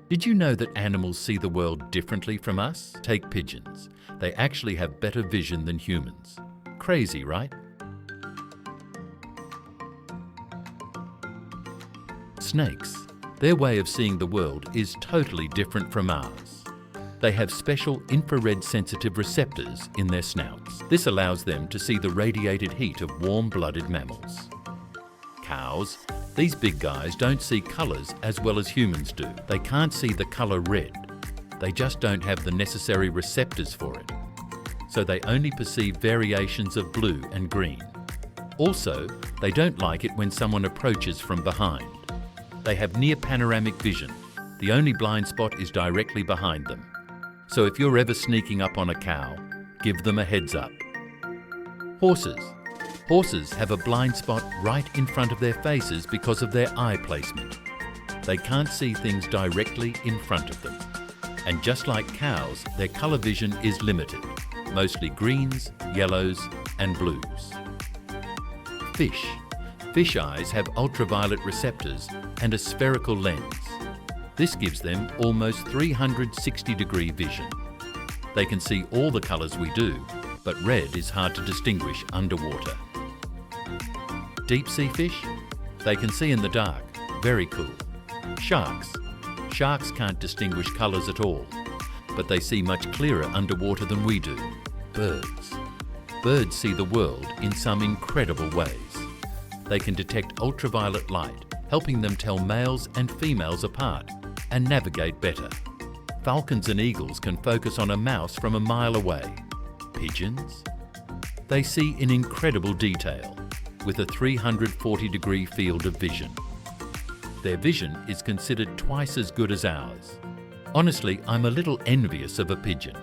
Did you know that animals see the world differently from us? Take pigeons. They actually have better vision than humans. Crazy, right? Snakes. Their way of seeing the world is totally different from ours. They have special infrared sensitive receptors in their snouts. This allows them to see the radiated heat of warm-blooded mammals. Cows. These big guys don't see colours as well as humans do. They can't see the colour red. They just don't have the necessary receptors for it. So they only perceive variations of blue and green. Also, they don't like it when someone approaches from behind. They have near panoramic vision. The only blind spot is directly behind them. So if you're ever sneaking up on a cow, give them a heads up. Horses. Horses have a blind spot right in front of their faces because of their eye placement. They can't see things directly in front of them. And just like cows, their colour vision is limited, mostly greens, yellows and blues. Fish. Fish eyes have ultraviolet receptors and a spherical lens. This gives them almost 360-degree vision. They can see all the colours we do, but red is hard to distinguish underwater. Deep sea fish? They can see in the dark. Very cool. Sharks. Sharks can't distinguish colours at all, but they see much clearer underwater than we do. Birds. Birds see the world in some incredible ways. They can detect ultraviolet light, helping them tell males and females apart and navigate better. Falcons and eagles can focus on a mouse from a mile away. Pigeons? They see in incredible detail, with a 340-degree field of vision. Their vision is considered twice as good as ours. Honestly, I'm a little envious of a pigeon.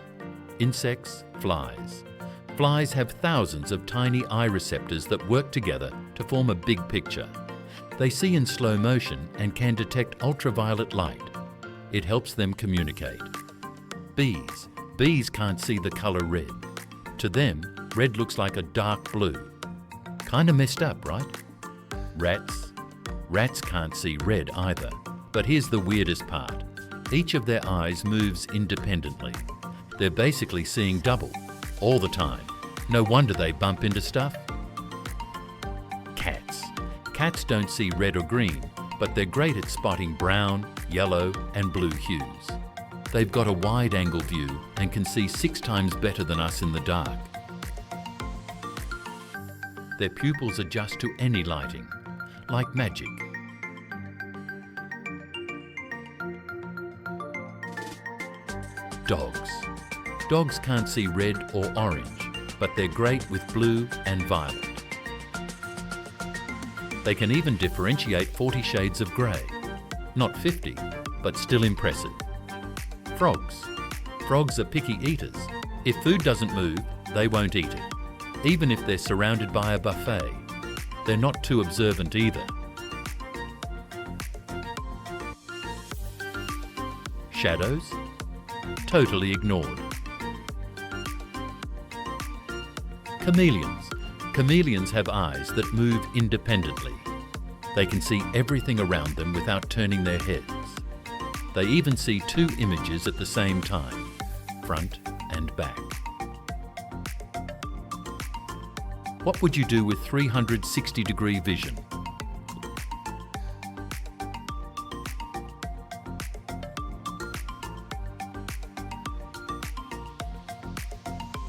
Insects, flies. Flies have thousands of tiny eye receptors that work together to form a big picture. They see in slow motion and can detect ultraviolet light. It helps them communicate. Bees. Bees can't see the colour red. To them, red looks like a dark blue. Kinda messed up, right? Rats. Rats can't see red either. But here's the weirdest part. Each of their eyes moves independently. They're basically seeing double, all the time. No wonder they bump into stuff. Cats. Cats don't see red or green, but they're great at spotting brown, yellow and blue hues. They've got a wide-angle view and can see 6 times better than us in the dark. Their pupils adjust to any lighting, like magic. Dogs. Dogs can't see red or orange, but they're great with blue and violet. They can even differentiate 40 shades of grey. Not 50, but still impressive. Frogs. Frogs are picky eaters. If food doesn't move, they won't eat it. Even if they're surrounded by a buffet, they're not too observant either. Shadows? Totally ignored. Chameleons. Chameleons have eyes that move independently. They can see everything around them without turning their heads. They even see 2 images at the same time, front and back. What would you do with 360-degree vision?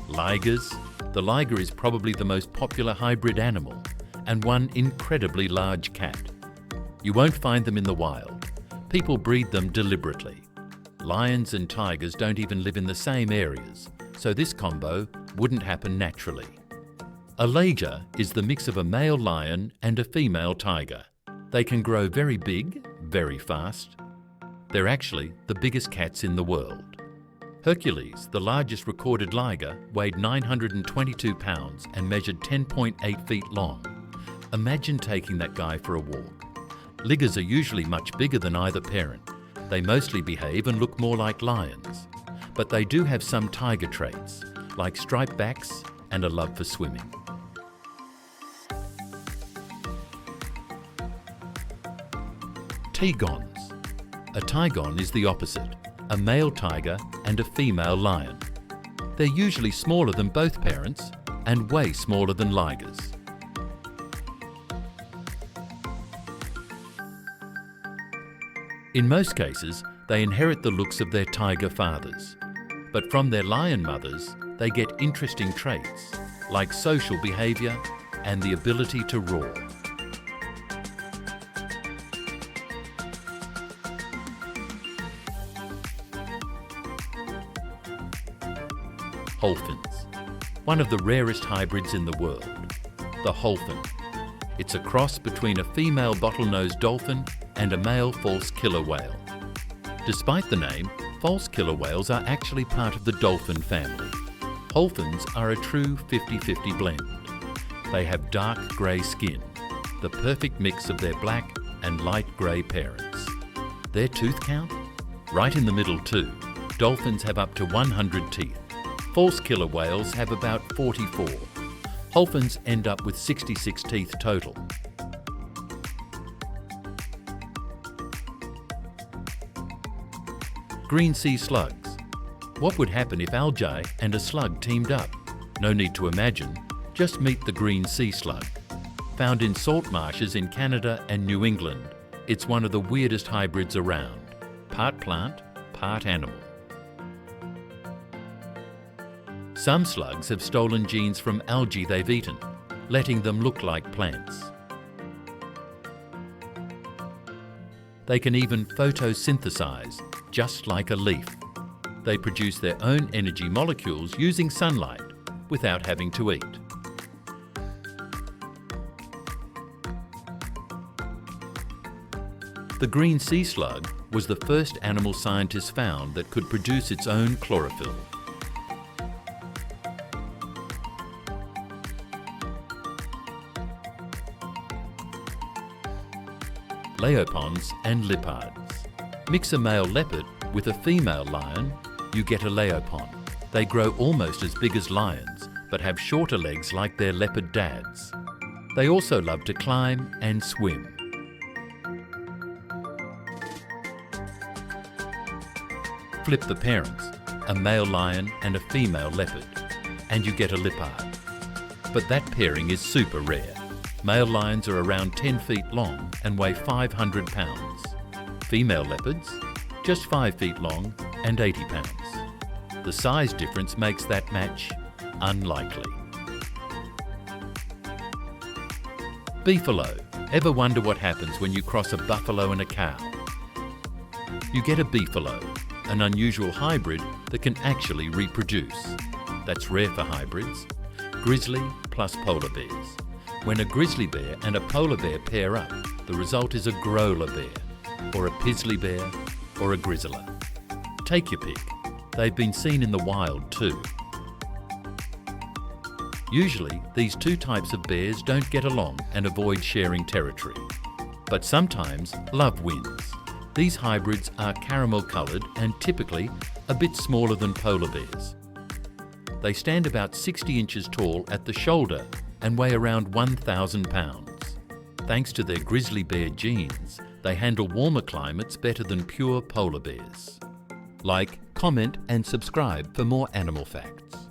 Ligers. The liger is probably the most popular hybrid animal and one incredibly large cat. You won't find them in the wild. People breed them deliberately. Lions and tigers don't even live in the same areas, so this combo wouldn't happen naturally. A liger is the mix of a male lion and a female tiger. They can grow very big, very fast. They're actually the biggest cats in the world. Hercules, the largest recorded liger, weighed 922 pounds and measured 10.8 feet long. Imagine taking that guy for a walk. Ligers are usually much bigger than either parent. They mostly behave and look more like lions. But they do have some tiger traits, like striped backs and a love for swimming. Tigons. A tigon is the opposite, a male tiger and a female lion. They're usually smaller than both parents and way smaller than ligers. In most cases, they inherit the looks of their tiger fathers, but from their lion mothers, they get interesting traits like social behaviour and the ability to roar. Holphins, one of the rarest hybrids in the world. The holphin. It's a cross between a female bottlenose dolphin and a male false killer whale. Despite the name, false killer whales are actually part of the dolphin family. Holphins are a true 50-50 blend. They have dark grey skin, the perfect mix of their black and light grey parents. Their tooth count? Right in the middle too. Dolphins have up to 100 teeth. False killer whales have about 44. Holphins end up with 66 teeth total. Green sea slugs. What would happen if algae and a slug teamed up? No need to imagine, just meet the green sea slug. Found in salt marshes in Canada and New England, it's one of the weirdest hybrids around. Part plant, part animal. Some slugs have stolen genes from algae they've eaten, letting them look like plants. They can even photosynthesize, just like a leaf. They produce their own energy molecules using sunlight, without having to eat. The green sea slug was the first animal scientists found that could produce its own chlorophyll. Leoponds and leopards. Mix a male leopard with a female lion, you get a leopond. They grow almost as big as lions, but have shorter legs like their leopard dads. They also love to climb and swim. Flip the parents, a male lion and a female leopard, and you get a leopard. But that pairing is super rare. Male lions are around 10 feet long and weigh 500 pounds. Female leopards, just 5 feet long and 80 pounds. The size difference makes that match unlikely. Beefalo. Ever wonder what happens when you cross a buffalo and a cow? You get a beefalo, an unusual hybrid that can actually reproduce. That's rare for hybrids. Grizzly plus polar bears. When a grizzly bear and a polar bear pair up, the result is a growler bear, or a pizzly bear, or a grizzler. Take your pick. They've been seen in the wild too. Usually, these two types of bears don't get along and avoid sharing territory. But sometimes, love wins. These hybrids are caramel-coloured and typically a bit smaller than polar bears. They stand about 60 inches tall at the shoulder and weigh around 1,000 pounds. Thanks to their grizzly bear genes, they handle warmer climates better than pure polar bears. Like, comment and subscribe for more animal facts.